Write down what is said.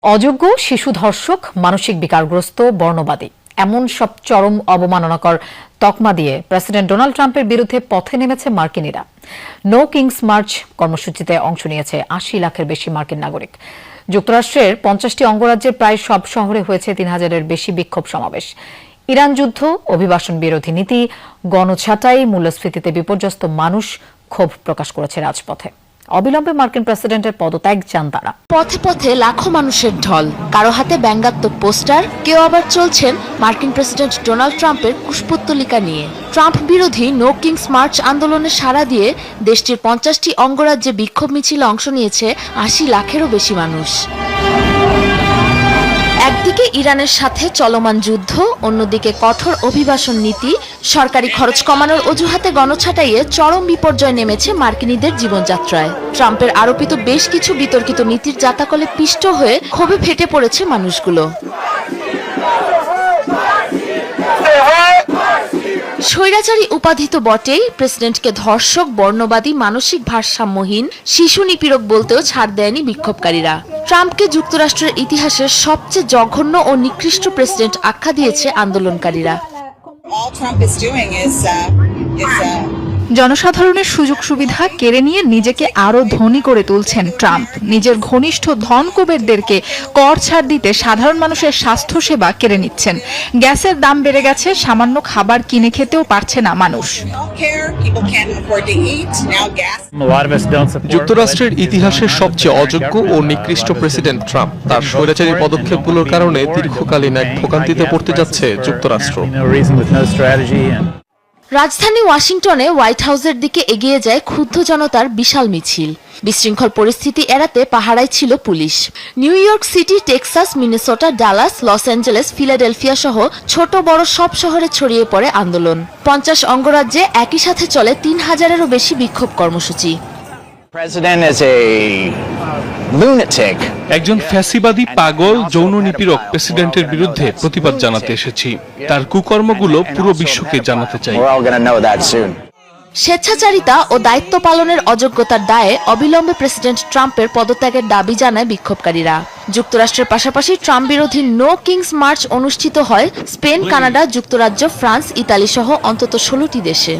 অযোগ্য, শিশু ধর্ষক, মানসিক বিকারগ্রস্ত, বর্ণবাদী এমন সব চরম অবমাননাকর তকমা দিয়ে প্রেসিডেন্ট ডোনাল্ড ট্রাম্পের বিরুদ্ধে পথে নেমেছে মার্কিনীরা। নো কিংস মার্চ কর্মসূচিতে অংশ নিয়েছে ৮০ লাখের বেশি মার্কিন নাগরিক। যুক্তরাষ্ট্রের ৫০টি অঙ্গরাজ্যের প্রায় সব শহরে হয়েছে ৩,০০০-এর বেশি বিক্ষোভ সমাবেশ। ইরান যুদ্ধ, অভিবাসন বিরোধী নীতি, গণছাঁটাই, মূল্যস্ফীতিতে বিপর্যস্ত মানুষ ক্ষোভ প্রকাশ করেছে রাজপথে। অবিলম্বে মার্কিন প্রেসিডেন্টের পদত্যাগ চান তারা। পথে পথে লাখো মানুষের ঢল, কারো হাতে ব্যঙ্গাত্মক পোস্টার, কেউ আবার চলছেন মার্কিন প্রেসিডেন্ট ডোনাল্ড ট্রাম্পের কুশপুত্তলিকা নিয়ে। ট্রাম্প বিরোধী নো কিংস মার্চ আন্দোলনে সাড়া দিয়ে দেশটির ৫০টি অঙ্গরাজ্যে বিক্ষোভ মিছিলে অংশ নিয়েছে ৮০ লাখেরও বেশি মানুষ। একদিকে ইরানের সাথে চলমান যুদ্ধ, অন্যদিকে কঠোর অভিবাসন নীতি, সরকারি খরচ কমানোর অজুহাতে গণছাঁটাইয়ে চরম বিপর্যয় নেমেছে মার্কিনীদের জীবনযাত্রায়। ট্রাম্পের আরোপিত বেশ কিছু বিতর্কিত নীতির জাতাকলে পিষ্ট হয়ে ক্ষোভে ফেটে পড়েছে মানুষগুলো। স্বৈরাচারী উপাধি তো বটেই, প্রেসিডেন্টকে ধর্ষক, বর্ণবাদী, মানসিক ভারসাম্যহীন, শিশু নিপীড়ক বলতেও ছাড় দেয়নি বিক্ষোভকারীরা। ট্রাম্পকে যুক্তরাষ্ট্রের ইতিহাসের সবচেয়ে জঘন্য ও নিকৃষ্ট প্রেসিডেন্ট আখ্যা দিয়েছে আন্দোলনকারীরা। জনসাধারণের সুযোগ সুবিধা কেড়ে নিয়ে নিজেকে আরো ধনী করে তুলছেন ট্রাম্প। নিজের ঘনিষ্ঠ ধন কুবেরদেরকে কর ছাড় দিতে সাধারণ মানুষের স্বাস্থ্যসেবা কেড়ে নিচ্ছেন। গ্যাসের দাম বেড়ে গেছে, সামান্য খাবার কিনে খেতেও পারছে না মানুষ। যুক্তরাষ্ট্রের ইতিহাসের সবচেয়ে অযোগ্য ও নিকৃষ্ট প্রেসিডেন্ট ট্রাম্প। তার স্বৈরাচারী পদক্ষেপগুলোর কারণে দীর্ঘকালীন এক ভোগান্তিতে পড়তে যাচ্ছে যুক্তরাষ্ট্র। রাজধানী ওয়াশিংটনে হোয়াইট হাউসের দিকে এগিয়ে যায় ক্ষুব্ধ জনতার বিশাল মিছিল। বিশৃঙ্খল পরিস্থিতি এড়াতে পাহারায় ছিল police. New York city, Texas, Minnesota, Dallas, Los Angeles, Philadelphia সহ ছোট বড় সব শহরে ছড়িয়ে পড়ে আন্দোলন। ৫০ অঙ্গরাজ্যে একই সাথে চলে ৩,০০০-এরও বেশি বিক্ষোভ কর্মসূচি। একজন ফ্যাসিবাদী, পাগল, যৌন নিপীড়ক প্রেসিডেন্টের বিরুদ্ধে প্রতিবাদ জানাতে এসেছি। তার কুকর্মগুলো পুরো বিশ্বকে জানাতে চাই। স্বেচ্ছাচারিতা ও দায়িত্ব পালনের অযোগ্যতার দায়ে অবিলম্বে প্রেসিডেন্ট ট্রাম্পের পদত্যাগের দাবি জানায় বিক্ষোভকারীরা। যুক্তরাষ্ট্রের পাশাপাশি ট্রাম্প বিরোধী নো কিংস মার্চ অনুষ্ঠিত হয় স্পেন, কানাডা, যুক্তরাজ্য, ফ্রান্স, ইতালি সহ অন্তত ১৬টি দেশে।